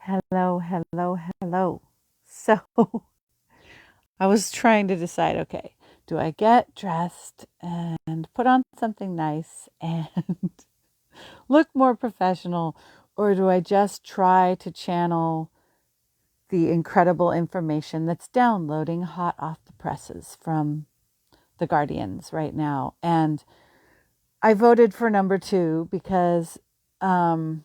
Hello, hello, hello. So I was trying to decide, okay, do I get dressed and put on something nice and look more professional, or do I just try to channel the incredible information that's downloading hot off the presses from the Guardians right now? And I voted for number two because um,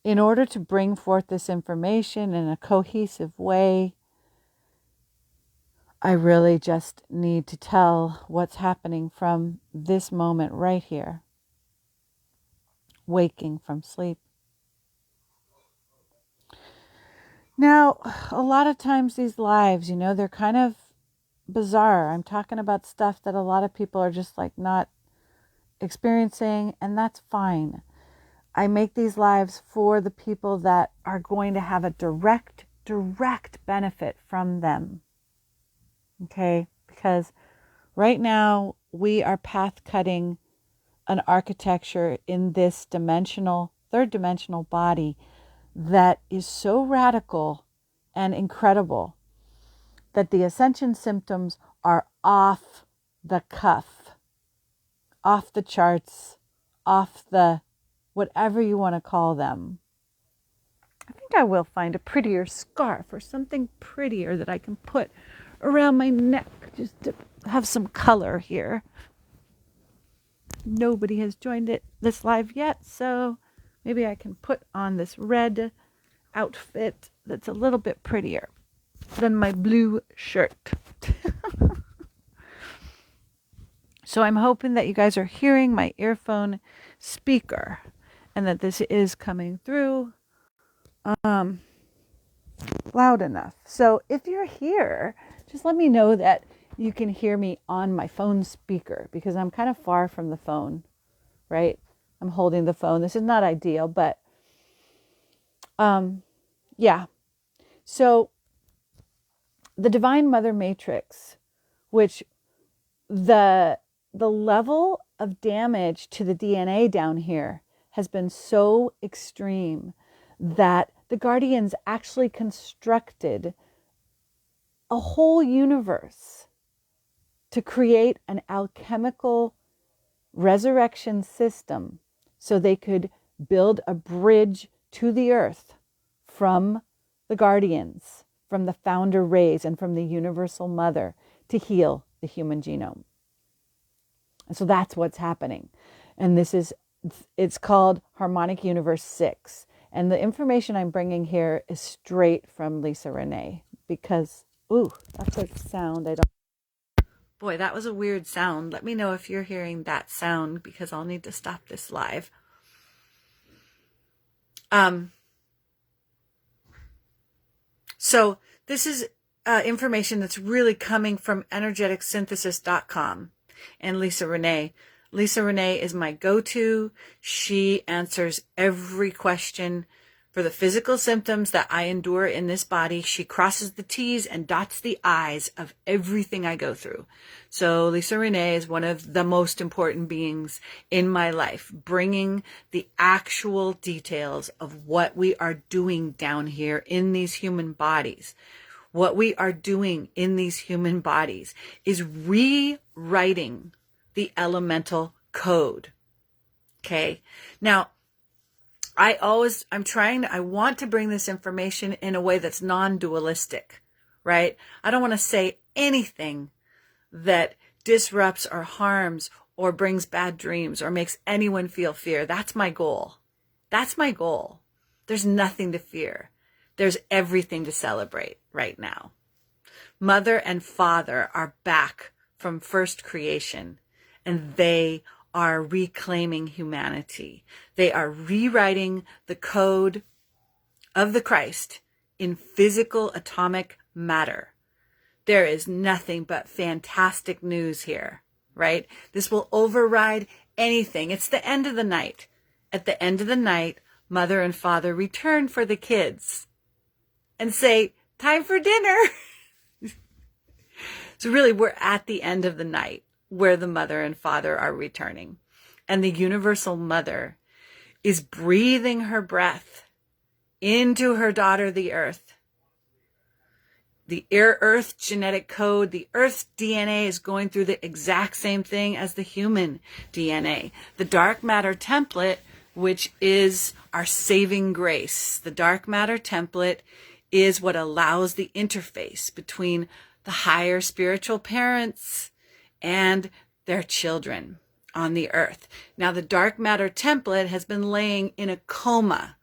in order to bring forth this information in a cohesive way, I really just need to tell what's happening from this moment right here, waking from sleep. Now, a lot of times these lives, they're kind of bizarre. I'm talking about stuff that a lot of people are just like not experiencing, and that's fine. I make these lives for the people that are going to have a direct benefit from them. Okay? Because right now we are path cutting an architecture in this third dimensional body that is so radical and incredible that the ascension symptoms are off the cuff, off the charts, off the whatever you want to call them. I think I will find a prettier scarf or something prettier that I can put around my neck just to have some color here. Nobody has joined this live yet, so maybe I can put on this red outfit that's a little bit prettier than my blue shirt. So I'm hoping that you guys are hearing my earphone speaker and that this is coming through loud enough. So if you're here, just let me know that you can hear me on my phone speaker because I'm kind of far from the phone, right? I'm holding the phone. This is not ideal, but yeah. So the Divine Mother Matrix, which the level of damage to the DNA down here has been so extreme that the Guardians actually constructed a whole universe to create an alchemical resurrection system so they could build a bridge to the earth from the Guardians, from the founder rays, and from the Universal Mother to heal the human genome. And so that's what's happening. And it's called Harmonic Universe 6. And the information I'm bringing here is straight from Lisa Renee because, ooh, that's a sound I don't. Boy, that was a weird sound. Let me know if you're hearing that sound because I'll need to stop this live. So this is information that's really coming from energeticsynthesis.com and Lisa Renee. Lisa Renee is my go-to. She answers every question for the physical symptoms that I endure in this body. She crosses the T's and dots the I's of everything I go through. So Lisa Renee is one of the most important beings in my life, bringing the actual details of what we are doing down here in these human bodies. What we are doing in these human bodies is rewriting the elemental code. Okay. Now, I want to bring this information in a way that's non-dualistic, right? I don't want to say anything that disrupts or harms or brings bad dreams or makes anyone feel fear. That's my goal. That's my goal. There's nothing to fear. There's everything to celebrate right now. Mother and Father are back from first creation, and they are reclaiming humanity. They are rewriting the code of the Christ in physical atomic matter. There is nothing but fantastic news here, right? This will override anything. It's the end of the night. At the end of the night, Mother and Father return for the kids and say, time for dinner. So really, we're at the end of the night where the Mother and Father are returning. And the Universal Mother is breathing her breath into her daughter, the earth. The earth genetic code, the earth's DNA is going through the exact same thing as the human DNA. The dark matter template, which is our saving grace, the dark matter template is what allows the interface between the higher spiritual parents and their children on the earth. Now, the dark matter template has been laying in a coma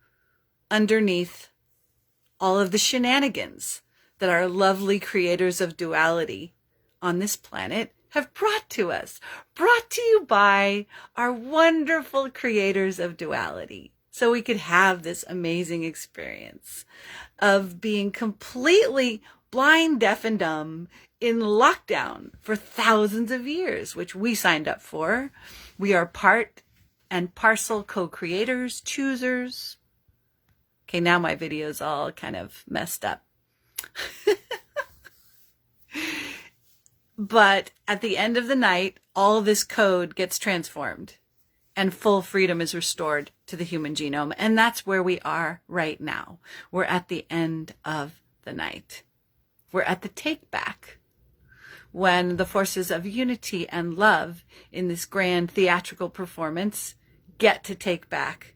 underneath all of the shenanigans that our lovely creators of duality on this planet have brought to us, brought to you by our wonderful creators of duality. So we could have this amazing experience of being completely blind, deaf, and dumb in lockdown for thousands of years, which we signed up for. We are part and parcel co-creators, choosers. Okay, now my video's all kind of messed up. But at the end of the night, all this code gets transformed and full freedom is restored to the human genome. And that's where we are right now. We're at the end of the night. We're at the take back, when the forces of unity and love in this grand theatrical performance get to take back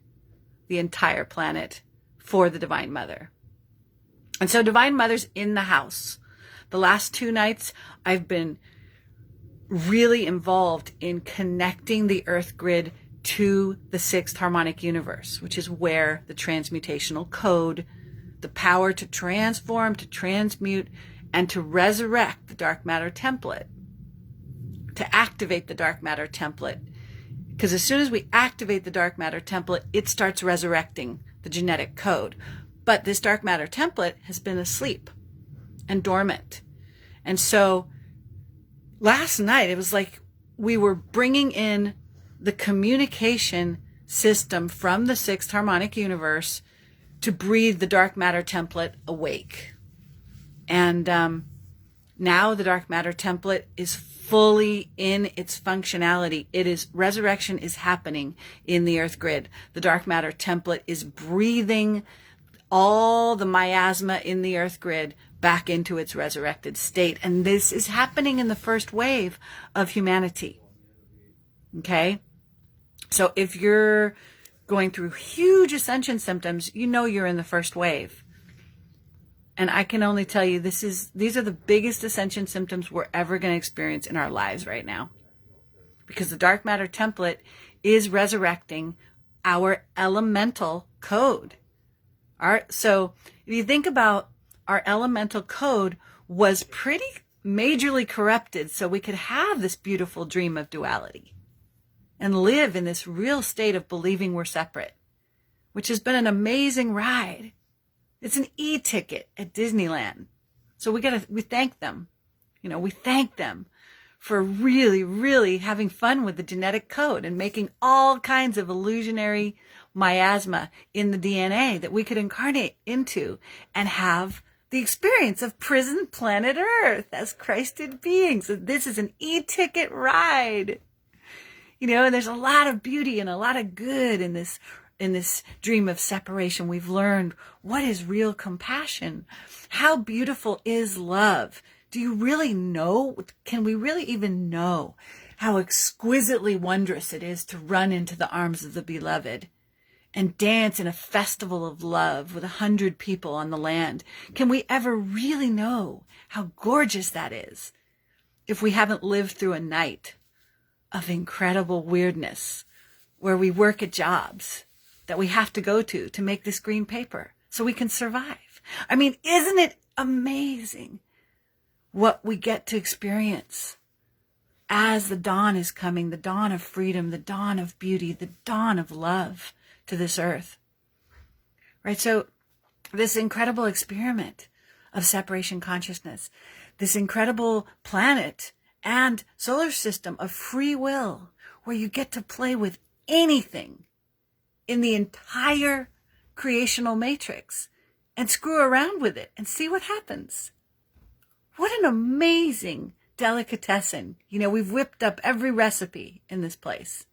the entire planet for the Divine Mother. And so Divine Mother's in the house. The last 2 nights, I've been really involved in connecting the Earth grid to the 6th harmonic universe, which is where the transmutational code, the power to transform, to transmute, and to resurrect the dark matter template, to activate the dark matter template. Because as soon as we activate the dark matter template, it starts resurrecting the genetic code. But this dark matter template has been asleep and dormant. And so last night, it was like we were bringing in the communication system from the 6th harmonic universe to breathe the dark matter template awake. And now the dark matter template is fully in its functionality. Resurrection is happening in the Earth grid. The dark matter template is breathing all the miasma in the Earth grid back into its resurrected state. And this is happening in the first wave of humanity. Okay? So if you're going through huge ascension symptoms, you know you're in the first wave. And I can only tell you these are the biggest ascension symptoms we're ever going to experience in our lives right now. Because the dark matter template is resurrecting our elemental code. All right, so if you think about our elemental code was pretty majorly corrupted so we could have this beautiful dream of duality and live in this real state of believing we're separate, which has been an amazing ride. It's an e-ticket at Disneyland. So we thank them. We thank them for really, really having fun with the genetic code and making all kinds of illusionary miasma in the DNA that we could incarnate into and have the experience of prison planet Earth as Christed beings. So this is an e-ticket ride. And there's a lot of beauty and a lot of good in this dream of separation. We've learned what is real compassion. How beautiful is love? Do you really know? Can we really even know how exquisitely wondrous it is to run into the arms of the beloved and dance in a festival of love with 100 people on the land? Can we ever really know how gorgeous that is if we haven't lived through a night of incredible weirdness where we work at jobs that we have to go to make this green paper so we can survive? I mean, isn't it amazing what we get to experience as the dawn is coming, the dawn of freedom, the dawn of beauty, the dawn of love to this earth, right? So this incredible experiment of separation consciousness, this incredible planet and solar system of free will, where you get to play with anything in the entire creational matrix and screw around with it and see what happens. What an amazing delicatessen. We've whipped up every recipe in this place.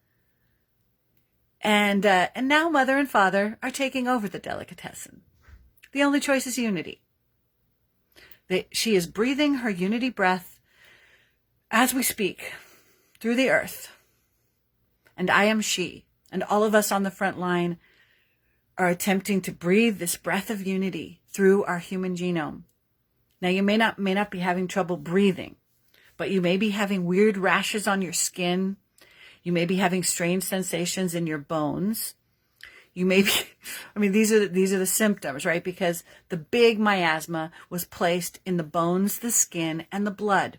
And now Mother and Father are taking over the delicatessen. The only choice is unity. She is breathing her unity breath as we speak through the earth. And I am she. And all of us on the front line are attempting to breathe this breath of unity through our human genome. Now, you may not be having trouble breathing, but you may be having weird rashes on your skin. You may be having strange sensations in your bones. You may be, these are the symptoms, right? Because the big miasma was placed in the bones, the skin, and the blood.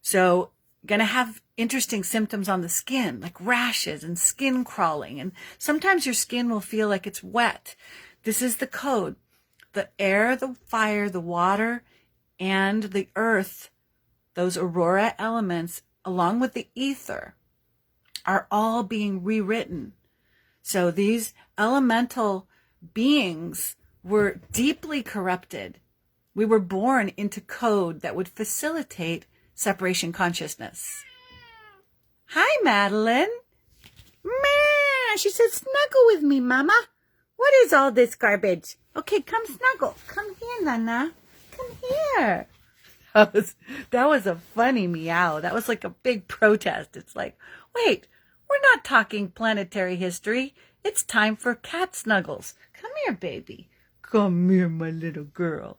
So, going to have interesting symptoms on the skin, like rashes and skin crawling. And sometimes your skin will feel like it's wet. This is the code. The air, the fire, the water, and the earth, those aurora elements, along with the ether, are all being rewritten. So these elemental beings were deeply corrupted. We were born into code that would facilitate separation consciousness. Hi, Madeline. Meow. She said, snuggle with me, Mama. What is all this garbage? Okay, come snuggle. Come here, Nana. Come here. That was a funny meow. That was like a big protest. It's like, wait, we're not talking planetary history. It's time for cat snuggles. Come here, baby. Come here, my little girl.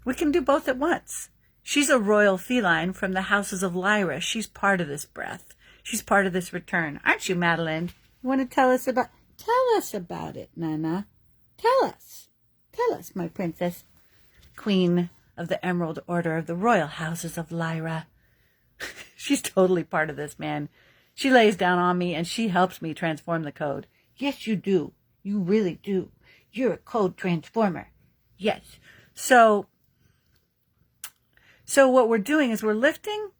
We can do both at once. She's a royal feline from the houses of Lyra. She's part of this breath. She's part of this return. Aren't you, Madeline? You want to tell us about it, Nana. Tell us, my princess. Queen of the Emerald Order of the Royal Houses of Lyra. She's totally part of this, man. She lays down on me and she helps me transform the code. Yes, you do. You really do. You're a code transformer. Yes. So what we're doing is we're lifting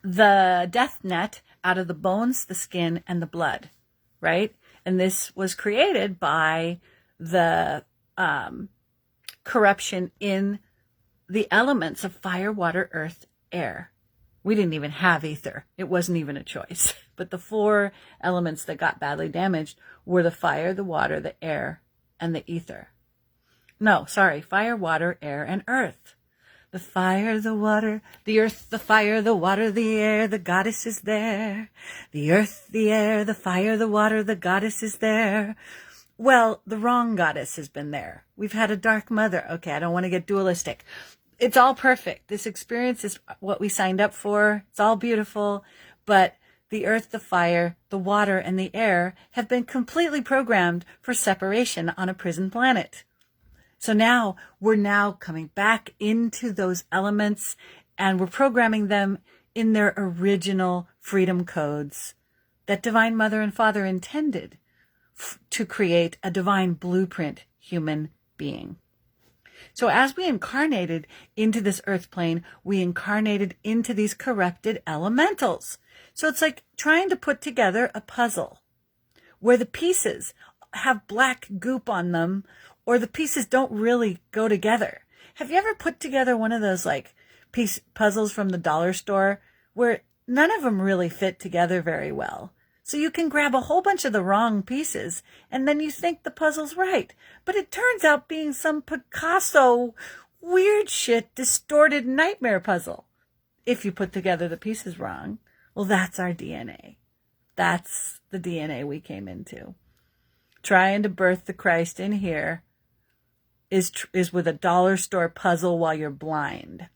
the death net out of the bones, the skin, and the blood, right? And this was created by the corruption in the elements of fire, water, earth, air. We didn't even have ether. It wasn't even a choice. But the 4 elements that got badly damaged were the fire, the water, the air, and the ether. No, sorry, fire, water, air, and earth. The fire, the water, the earth, the fire, the water, the air, the goddess is there. The earth, the air, the fire, the water, the goddess is there. Well, the wrong goddess has been there. We've had a dark mother. Okay, I don't want to get dualistic. It's all perfect. This experience is what we signed up for. It's all beautiful. But the earth, the fire, the water, and the air have been completely programmed for separation on a prison planet. So now we're coming back into those elements and we're programming them in their original freedom codes that Divine Mother and Father intended to create a divine blueprint human being. So as we incarnated into this earth plane, we incarnated into these corrupted elementals. So it's like trying to put together a puzzle where the pieces have black goop on them or the pieces don't really go together. Have you ever put together one of those like puzzles from the dollar store where none of them really fit together very well? So you can grab a whole bunch of the wrong pieces and then you think the puzzle's right. But it turns out being some Picasso weird shit, distorted nightmare puzzle. If you put together the pieces wrong, well, that's our DNA. That's the DNA we came into. Trying to birth the Christ in here is with a dollar store puzzle while you're blind.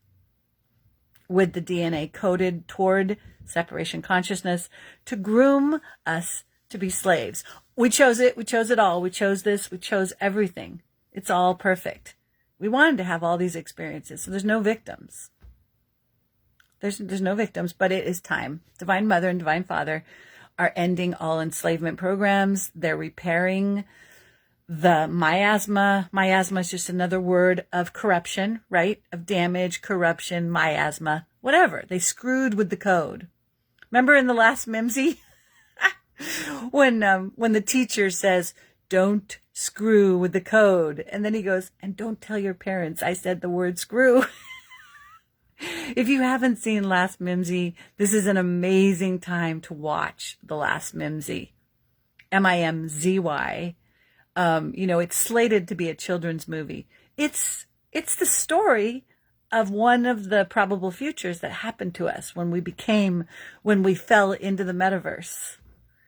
With the DNA coded toward separation consciousness to groom us to be slaves. We chose it. We chose it all. We chose this. We chose everything. It's all perfect. We wanted to have all these experiences. So there's no victims. There's no victims, but it is time. Divine Mother and Divine Father are ending all enslavement programs. They're repairing the miasma. Miasma is just another word of corruption, right? Of damage, corruption, miasma, whatever. They screwed with the code. Remember in the last Mimsy? when the teacher says, don't screw with the code. And then he goes, and don't tell your parents I said the word screw. If you haven't seen Last Mimsy, this is an amazing time to watch The Last Mimsy. Mimzy. It's slated to be a children's movie. It's the story of one of the probable futures that happened to us when we fell into the metaverse,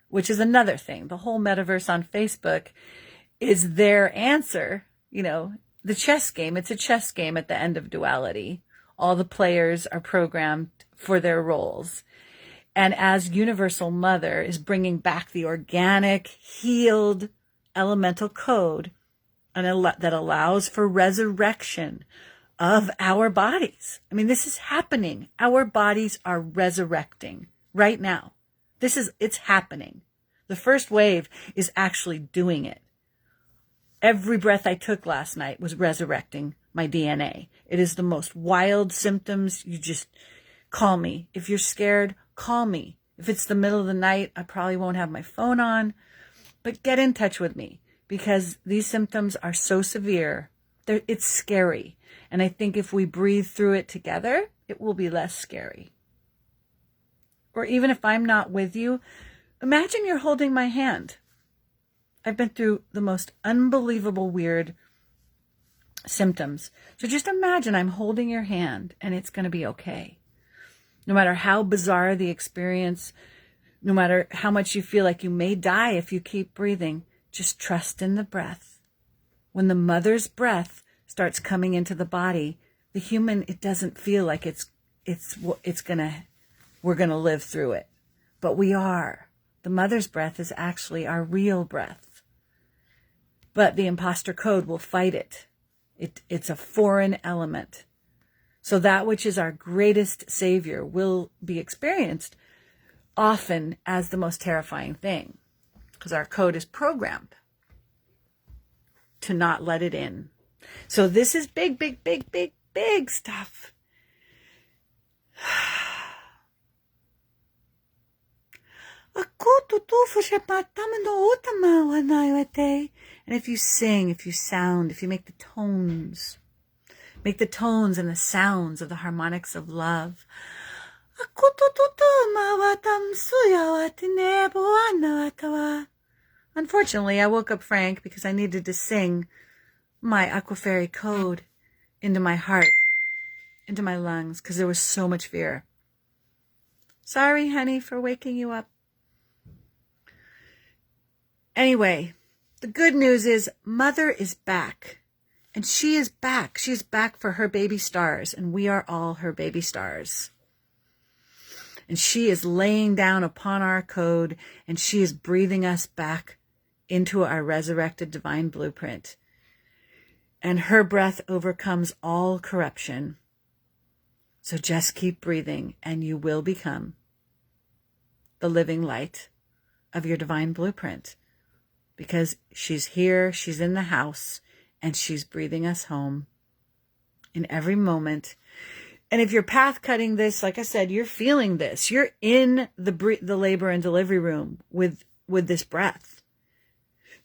which is another thing. The whole metaverse on Facebook is their answer. The chess game. It's a chess game at the end of duality. All the players are programmed for their roles. And as Universal Mother is bringing back the organic, healed elemental code that allows for resurrection of our bodies. I mean, this is happening. Our bodies are resurrecting right now. It's happening. The first wave is actually doing it. Every breath I took last night was resurrecting my DNA. It is the most wild symptoms. You just call me. If you're scared, call me. If it's the middle of the night, I probably won't have my phone on, but get in touch with me because these symptoms are so severe. It's scary. And I think if we breathe through it together, it will be less scary. Or even if I'm not with you, imagine you're holding my hand. I've been through the most unbelievable weird symptoms. So just imagine I'm holding your hand and it's going to be okay. No matter how bizarre the experience, no matter how much you feel like you may die if you keep breathing, just trust in the breath. When the mother's breath starts coming into the body, the human, it doesn't feel like we're going to live through it. But we are. The mother's breath is actually our real breath. But the imposter code will fight it. It's a foreign element. So that which is our greatest savior will be experienced often as the most terrifying thing, because our code is programmed to not let it in. So this is big, big, big, big, big stuff. And if you sing, if you sound, if you make the tones and the sounds of the harmonics of love. Unfortunately, I woke up Frank because I needed to sing my Aquafairy code into my heart, into my lungs, because there was so much fear. Sorry, honey, for waking you up. Anyway, the good news is Mother is back. And she is back. She is back for her baby stars. And we are all her baby stars. And she is laying down upon our code. And she is breathing us back into our resurrected divine blueprint. And her breath overcomes all corruption. So just keep breathing and you will become the living light of your divine blueprint. Because she's here, she's in the house, and she's breathing us home in every moment. And if you're path cutting this, like I said, you're feeling this. You're in the labor and delivery room with this breath.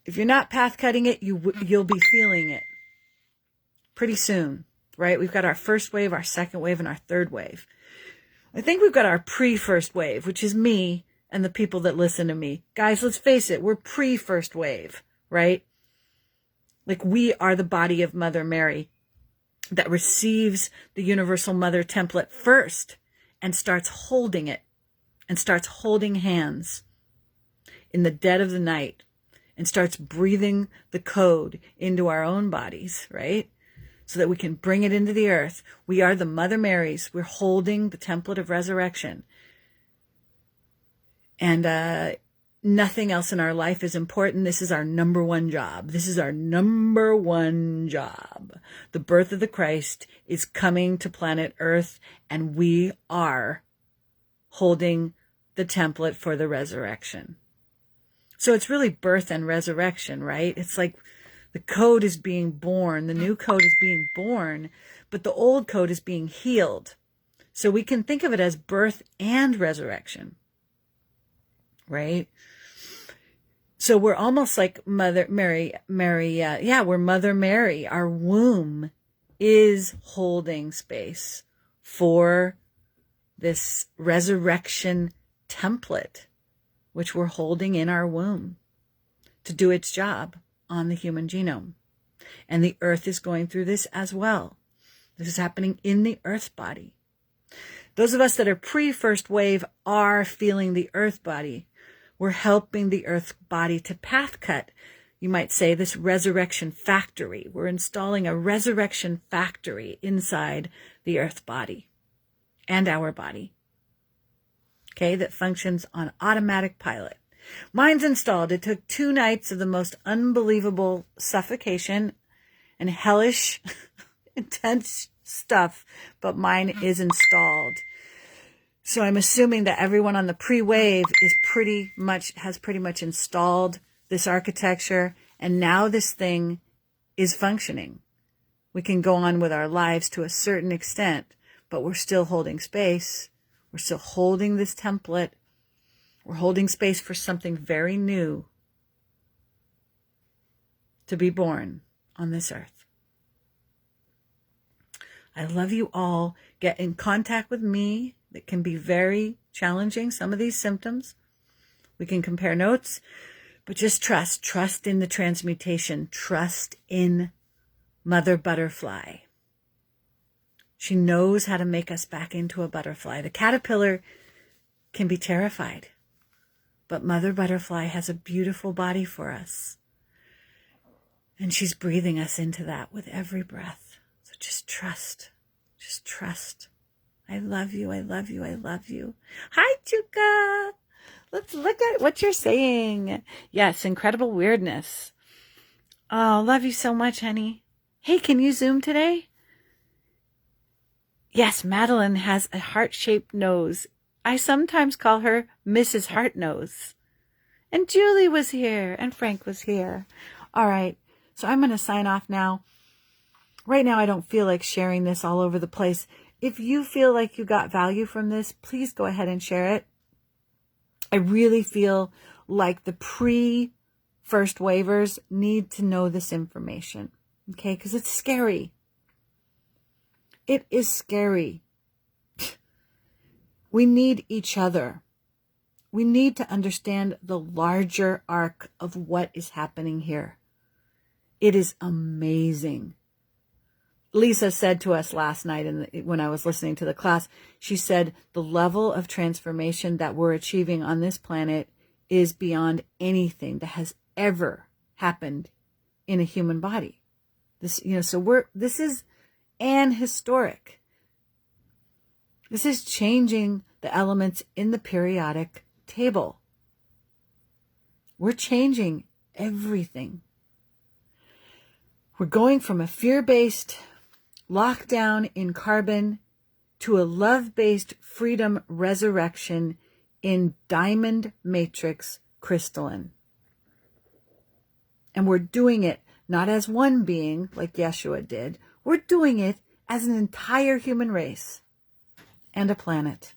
If you're not path cutting it, you'll be feeling it pretty soon, right? We've got our first wave, our second wave, and our third wave. I think we've got our pre-first wave, which is me and the people that listen to me. Guys, let's face it, we're pre-first wave, right? Like we are the body of Mother Mary that receives the Universal Mother template first and starts holding it and starts holding hands in the dead of the night and starts breathing the code into our own bodies, right? So that we can bring it into the earth. We are the Mother Marys. We're holding the template of resurrection. And nothing else in our life is important. This is our number one job. This is our number one job. The birth of the Christ is coming to planet Earth, and we are holding the template for the resurrection. So it's really birth and resurrection, right? It's like the code is being born. The new code is being born, but the old code is being healed. So we can think of it as birth and resurrection. Right? So we're almost like Mother Mary, we're Mother Mary. Our womb is holding space for this resurrection template, which we're holding in our womb to do its job on the human genome. And the earth is going through this as well. This is happening in the earth body. Those of us that are pre-first wave are feeling the earth body. We're helping the earth body to path cut. You might say this resurrection factory. We're installing a resurrection factory inside the earth body and our body. Okay, that functions on automatic pilot. Mine's installed. It took 2 nights of the most unbelievable suffocation and hellish, intense stuff, but mine is installed. So I'm assuming that everyone on the pre-wave has pretty much installed this architecture, and now this thing is functioning. We can go on with our lives to a certain extent, but we're still holding space. We're still holding this template. We're holding space for something very new to be born on this earth. I love you all. Get in contact with me. That can be very challenging, some of these symptoms. We can compare notes, but just trust in the transmutation, trust in Mother Butterfly. She knows how to make us back into a butterfly. The caterpillar can be terrified, but Mother Butterfly has a beautiful body for us. And she's breathing us into that with every breath. So just trust. I love you. I love you. I love you. Hi, Chuka. Let's look at what you're saying. Yes, incredible weirdness. Oh, love you so much, honey. Hey, can you Zoom today? Yes, Madeline has a heart-shaped nose. I sometimes call her Mrs. Heart Nose. And Julie was here, and Frank was here. All right, so I'm going to sign off now. Right now, I don't feel like sharing this all over the place. If you feel like you got value from this, please go ahead and share it. I really feel like the pre-first waivers need to know this information, okay? Because it's scary. It is scary. We need each other. We need to understand the larger arc of what is happening here. It is amazing. Lisa said to us last night when I was listening to the class, she said the level of transformation that we're achieving on this planet is beyond anything that has ever happened in a human body. This is an historic. This is changing the elements in the periodic table. We're changing everything. We're going from a fear-based lockdown in carbon to a love-based freedom resurrection in diamond matrix crystalline. And we're doing it not as one being like Yeshua did. We're doing it as an entire human race and a planet.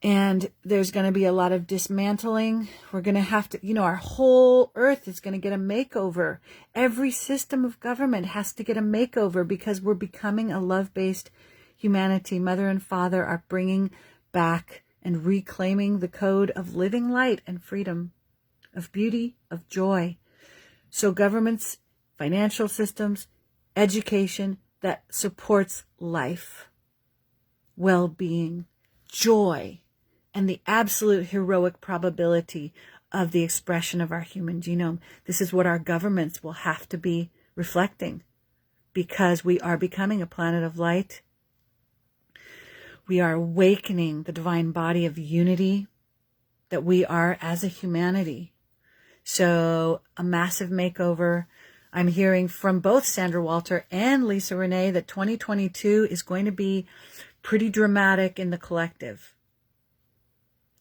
And there's going to be a lot of dismantling. We're going to have to, our whole earth is going to get a makeover. Every system of government has to get a makeover because we're becoming a love-based humanity. Mother and Father are bringing back and reclaiming the code of living light and freedom, of beauty, of joy. So governments, financial systems, education that supports life, well-being, joy, and the absolute heroic probability of the expression of our human genome. This is what our governments will have to be reflecting because we are becoming a planet of light. We are awakening the divine body of unity that we are as a humanity. So a massive makeover. I'm hearing from both Sandra Walter and Lisa Renee that 2022 is going to be pretty dramatic in the collective.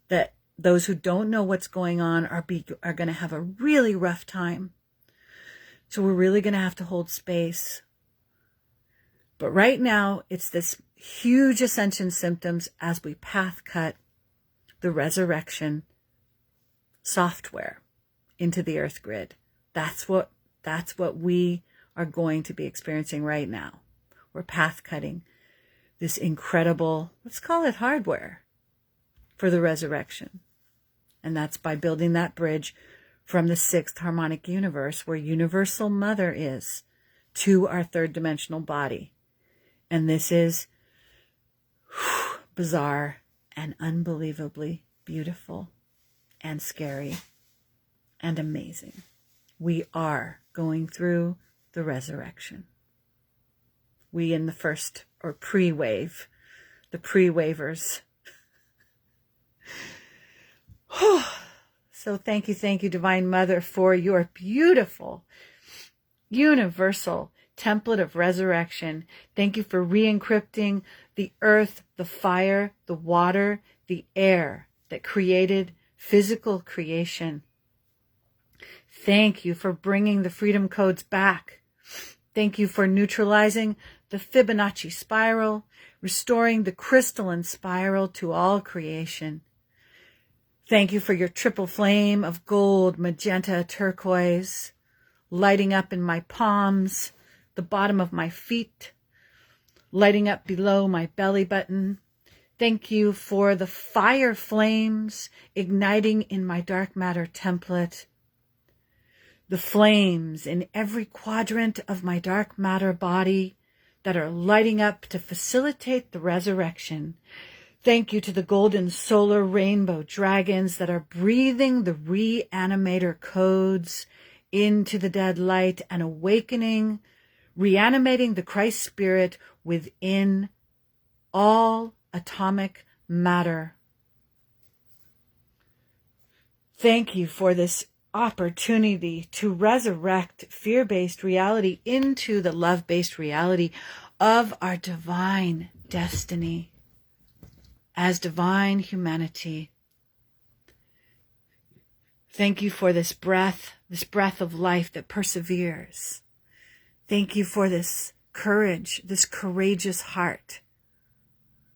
That those who don't know what's going on are going to have a really rough time. So we're really going to have to hold space. But right now, it's this huge ascension symptoms as we path cut the resurrection software into the earth grid. That's what we are going to be experiencing right now. We're path cutting this incredible, let's call it hardware, for the resurrection. And that's by building that bridge from the sixth harmonic universe, where Universal Mother is, to our third dimensional body. And this is bizarre and unbelievably beautiful and scary and amazing. We are going through the resurrection. We in the first or pre-wave, the pre-wavers. So thank you, Divine Mother, for your beautiful, universal template of resurrection. Thank you for re-encrypting the earth, the fire, the water, the air that created physical creation. Thank you for bringing the freedom codes back. Thank you for neutralizing the Fibonacci spiral, restoring the crystalline spiral to all creation. Thank you for your triple flame of gold, magenta, turquoise, lighting up in my palms, the bottom of my feet, lighting up below my belly button. Thank you for the fire flames igniting in my dark matter template, the flames in every quadrant of my dark matter body that are lighting up to facilitate the resurrection. Thank you to the golden solar rainbow dragons that are breathing the reanimator codes into the dead light and awakening, reanimating the Christ spirit within all atomic matter. Thank you for this opportunity to resurrect fear-based reality into the love-based reality of our divine destiny as divine humanity. Thank you for this breath of life that perseveres. Thank you for this courage, this courageous heart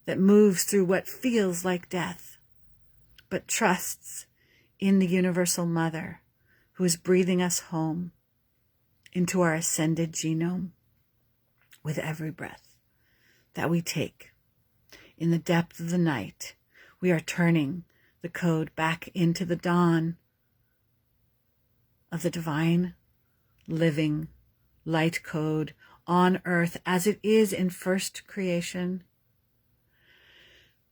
that moves through what feels like death, but trusts in the Universal Mother who is breathing us home into our ascended genome with every breath that we take. In the depth of the night, we are turning the code back into the dawn of the divine, living light code on earth as it is in first creation.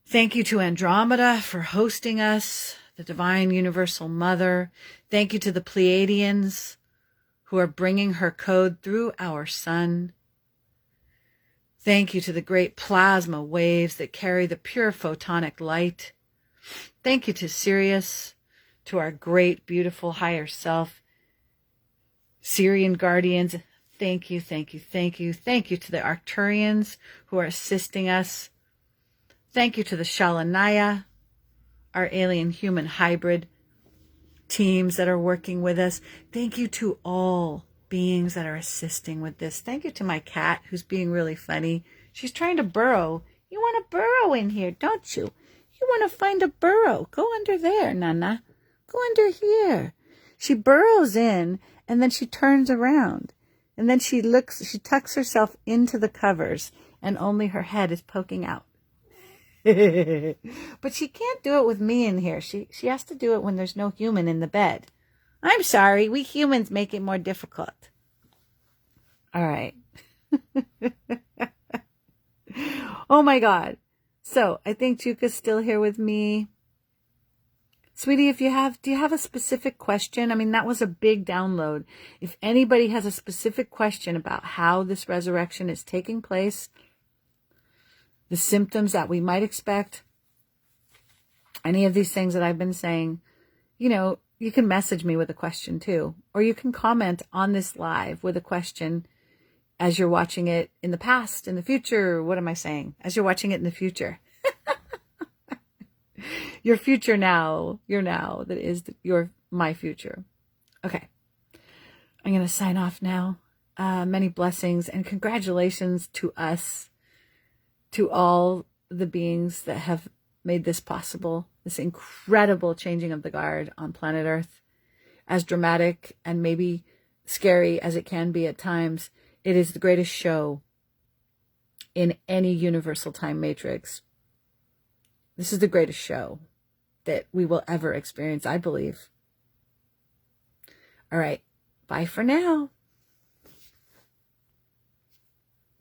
Thank you to Andromeda for hosting us, the divine universal mother. Thank you to the Pleiadians who are bringing her code through our sun. Thank you to the great plasma waves that carry the pure photonic light. Thank you to Sirius, to our great, beautiful higher self, Sirian guardians. Thank you, thank you, thank you. Thank you to the Arcturians who are assisting us. Thank you to the Shalanaya, our alien-human hybrid teams that are working with us. Thank you to all beings that are assisting with this. Thank you to my cat who's being really funny. She's trying to burrow. You want to burrow in here, don't you? You want to find a burrow. Go under there, Nana. Go under here. She burrows in and then she turns around. And then she tucks herself into the covers and only her head is poking out. But she can't do it with me in here. She has to do it when there's no human in the bed. I'm sorry, we humans make it more difficult. All right. Oh my God. So I think Juka's still here with me. Sweetie, do you have a specific question? I mean, that was a big download. If anybody has a specific question about how this resurrection is taking place, the symptoms that we might expect, any of these things that I've been saying, you can message me with a question too, or you can comment on this live with a question as you're watching it in the past, in the future. What am I saying? As you're watching it in the future. Your future now, your now, that is my future. Okay. I'm going to sign off now. Many blessings and congratulations to us, to all the beings that have made this possible, this incredible changing of the guard on planet Earth. As dramatic and maybe scary as it can be at times, it is the greatest show in any universal time matrix. This is the greatest show. that we will ever experience, I believe. All right. Bye for now.